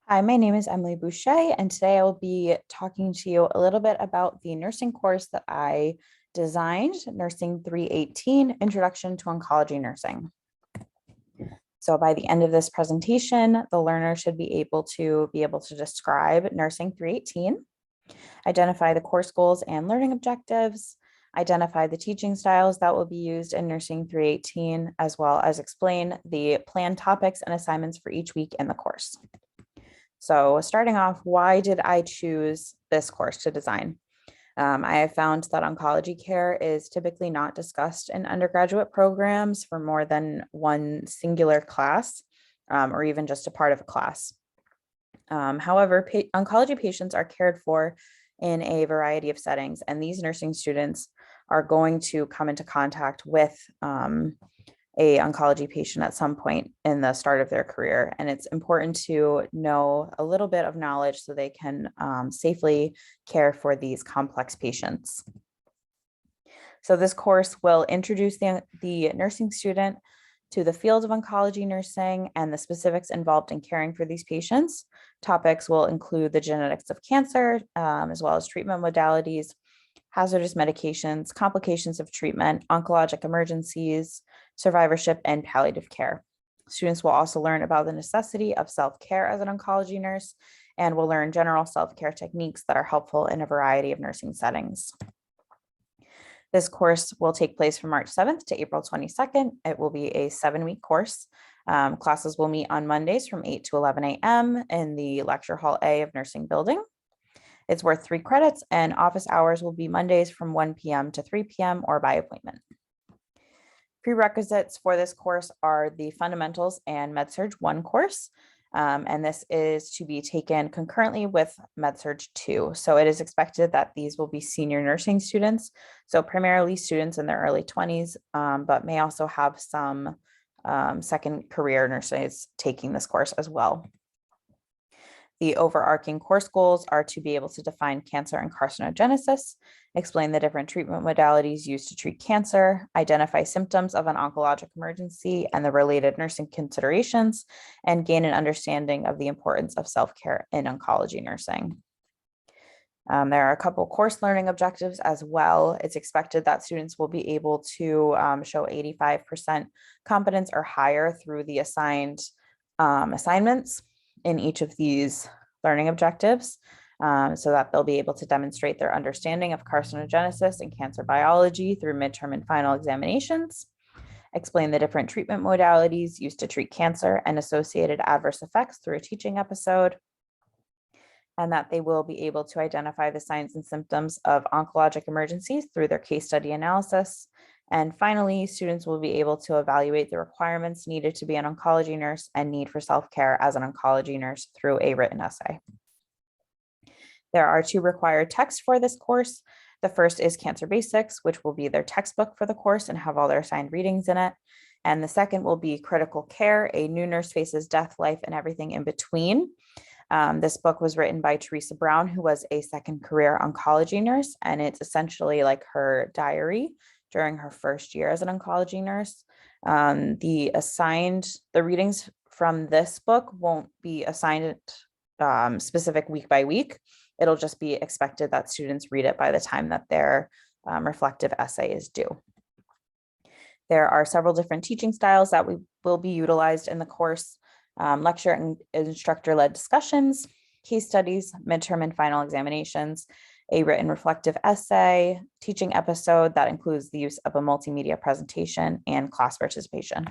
Hi, my name is Emily Boucher, and today I will be talking to you a little bit about the nursing course that I designed, Nursing 318, Introduction to Oncology Nursing. So by the end of this presentation, the learner should be able to describe Nursing 318, identify the course goals and learning objectives, identify the teaching styles that will be used in Nursing 318, as well as explain the planned topics and assignments for each week in the course. So starting off, why did I choose this course to design? I have found that oncology care is typically not discussed in undergraduate programs for more than one singular class, or even just a part of a class. However, oncology patients are cared for in a variety of settings, and these nursing students are going to come into contact with a oncology patient at some point in the start of their career. And it's important to know a little bit of knowledge so they can safely care for these complex patients. So this course will introduce the nursing student to the field of oncology nursing and the specifics involved in caring for these patients. Topics will include the genetics of cancer, as well as treatment modalities, hazardous medications, complications of treatment, oncologic emergencies, survivorship, and palliative care. Students will also learn about the necessity of self-care as an oncology nurse and will learn general self-care techniques that are helpful in a variety of nursing settings. This course will take place from March 7th to April 22nd. It will be a 7-week course. Classes will meet on Mondays from 8 to 11 a.m. in the Lecture Hall A of Nursing Building. It's worth 3 credits, and office hours will be Mondays from 1 p.m. to 3 p.m. or by appointment. Prerequisites for this course are the Fundamentals and MedSurg 1 course, and this is to be taken concurrently with MedSurg 2. So it is expected that these will be senior nursing students, so primarily students in their early 20s, but may also have some second career nurses taking this course as well. The overarching course goals are to be able to define cancer and carcinogenesis, explain the different treatment modalities used to treat cancer, identify symptoms of an oncologic emergency and the related nursing considerations, and gain an understanding of the importance of self-care in oncology nursing. There are a couple course learning objectives as well. It's expected that students will be able to show 85% competence or higher through the assigned assignments in each of these learning objectives, so that they'll be able to demonstrate their understanding of carcinogenesis and cancer biology through midterm and final examinations, explain the different treatment modalities used to treat cancer and associated adverse effects through a teaching episode, and that they will be able to identify the signs and symptoms of oncologic emergencies through their case study analysis. And finally, students will be able to evaluate the requirements needed to be an oncology nurse and need for self-care as an oncology nurse through a written essay. There are 2 required texts for this course. The first is Cancer Basics, which will be their textbook for the course and have all their assigned readings in it. And the second will be Critical Care, A New Nurse Faces Death, Life, and Everything in Between. This book was written by Teresa Brown, who was a second career oncology nurse, and it's essentially like her diary during her first year as an oncology nurse. The readings from this book won't be assigned specific week by week. It'll just be expected that students read it by the time that their reflective essay is due. There are several different teaching styles that will be utilized in the course: lecture and instructor-led discussions, case studies, midterm and final examinations, a written reflective essay, teaching episode that includes the use of a multimedia presentation, and class participation.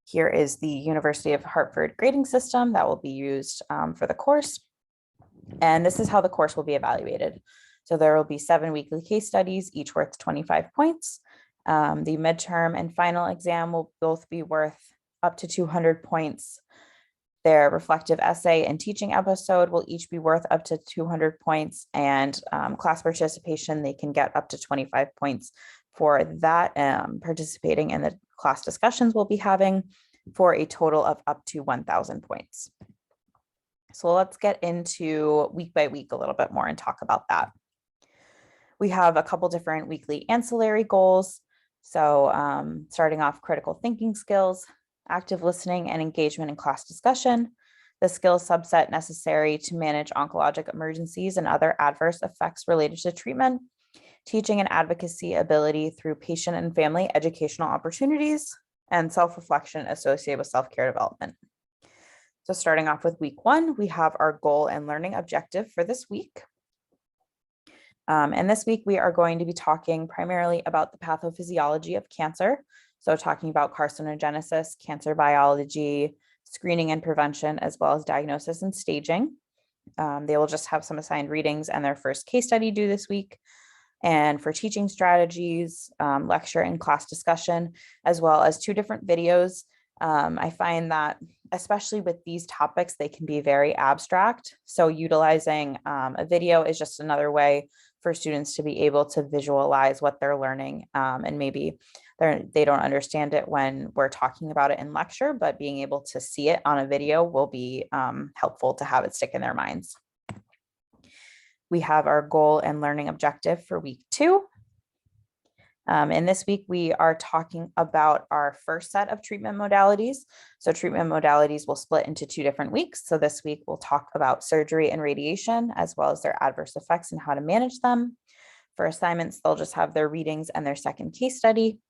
Here is the University of Hartford grading system that will be used for the course. And this is how the course will be evaluated. So there will be 7 weekly case studies, each worth 25 points. The midterm and final exam will both be worth up to 200 points. Their reflective essay and teaching episode will each be worth up to 200 points, and class participation, they can get up to 25 points for that, participating in the class discussions we'll be having, for a total of up to 1,000 points. So let's get into week by week a little bit more and talk about that. We have a couple different weekly ancillary goals. So starting off, critical thinking skills, active listening and engagement in class discussion, the skill subset necessary to manage oncologic emergencies and other adverse effects related to treatment, teaching and advocacy ability through patient and family educational opportunities, and self-reflection associated with self-care development. So starting off with week 1, we have our goal and learning objective for this week. And this week we are going to be talking primarily about the pathophysiology of cancer. So talking about carcinogenesis, cancer biology, screening and prevention, as well as diagnosis and staging. They will just have some assigned readings and their first case study due this week. And for teaching strategies, lecture and class discussion, as well as 2 different videos. I find that especially with these topics, they can be very abstract. So utilizing a video is just another way for students to be able to visualize what they're learning. And maybe they don't understand it when we're talking about it in lecture, but being able to see it on a video will be helpful to have it stick in their minds. We have our goal and learning objective for week 2. And this week we are talking about our first set of treatment modalities. So treatment modalities will split into 2 different weeks. So this week we'll talk about surgery and radiation, as well as their adverse effects and how to manage them. For assignments, they'll just have their readings and their second case study.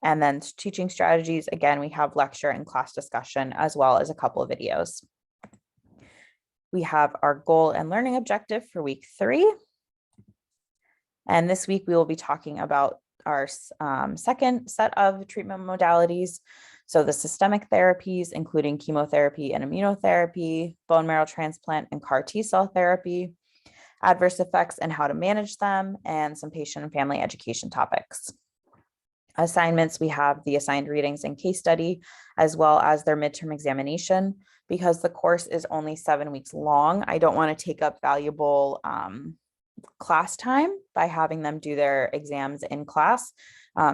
And then teaching strategies, again, we have lecture and class discussion, as well as a couple of videos. We have our goal and learning objective for week 3. And this week we will be talking about our second set of treatment modalities. So the systemic therapies, including chemotherapy and immunotherapy, bone marrow transplant and CAR T-cell therapy, adverse effects and how to manage them, and some patient and family education topics. Assignments, we have the assigned readings and case study, as well as their midterm examination. Because the course is only 7 weeks long, I don't want to take up valuable class time by having them do their exams in class.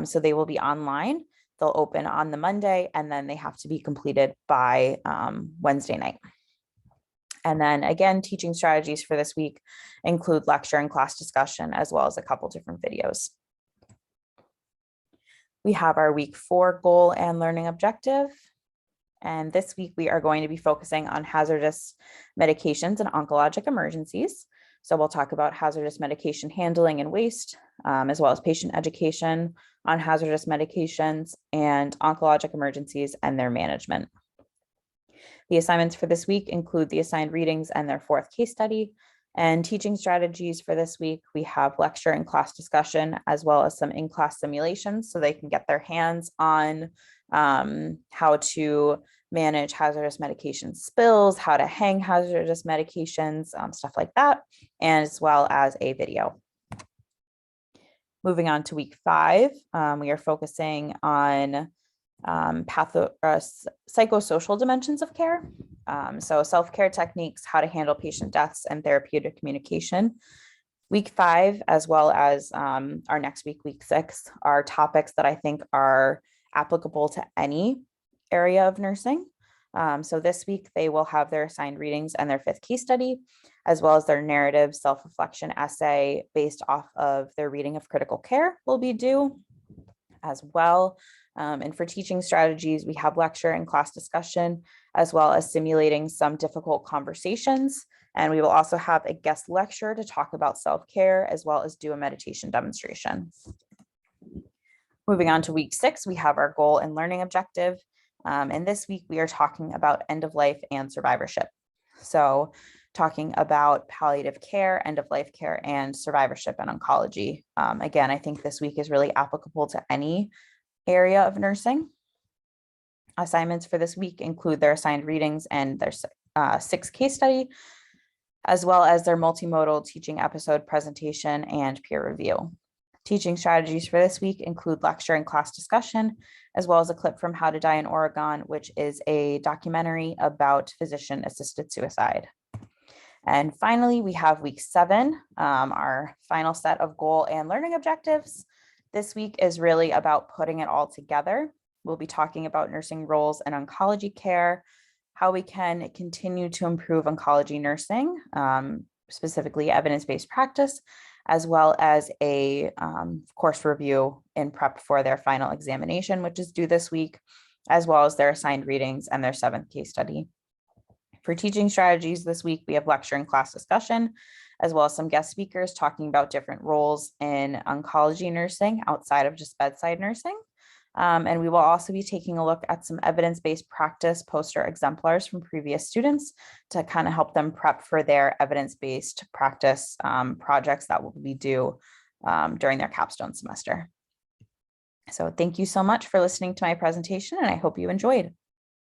So they will be online. They'll open on the Monday, and then they have to be completed by Wednesday night. And then again, teaching strategies for this week include lecture and class discussion, as well as a couple different videos. We have our week 4 goal and learning objective. And this week we are going to be focusing on hazardous medications and oncologic emergencies. So we'll talk about hazardous medication handling and waste, as well as patient education on hazardous medications and oncologic emergencies and their management. The assignments for this week include the assigned readings and their 4th case study. And teaching strategies for this week, we have lecture and class discussion, as well as some in-class simulations so they can get their hands on how to manage hazardous medication spills, how to hang hazardous medications, stuff like that, and as well as a video. Moving on to week 5, we are focusing on psychosocial dimensions of care. So self-care techniques, how to handle patient deaths, and therapeutic communication. Week 5, as well as our next week, week 6, are topics that I think are applicable to any area of nursing. So this week they will have their assigned readings and their 5th case study, as well as their narrative self-reflection essay based off of their reading of critical care will be due as well. And for teaching strategies, we have lecture and class discussion, as well as simulating some difficult conversations. And we will also have a guest lecturer to talk about self-care, as well as do a meditation demonstration. Moving on to week 6, we have our goal and learning objective. And this week we are talking about end of life and survivorship. So talking about palliative care, end of life care, and survivorship and oncology. Again, I think this week is really applicable to any area of nursing. Assignments for this week include their assigned readings and their 6th case study, as well as their multimodal teaching episode presentation and peer review. Teaching strategies for this week include lecture and class discussion, as well as a clip from How to Die in Oregon, which is a documentary about physician-assisted suicide. And finally, we have week 7, our final set of goal and learning objectives. This week is really about putting it all together. We'll be talking about nursing roles and oncology care, how we can continue to improve oncology nursing, specifically evidence-based practice, as well as a course review in prep for their final examination, which is due this week, as well as their assigned readings and their 7th case study. For teaching strategies this week, we have lecture and class discussion, as well as some guest speakers talking about different roles in oncology nursing outside of just bedside nursing. And we will also be taking a look at some evidence-based practice poster exemplars from previous students to kind of help them prep for their evidence-based practice projects that will be due during their capstone semester. So thank you so much for listening to my presentation, and I hope you enjoyed.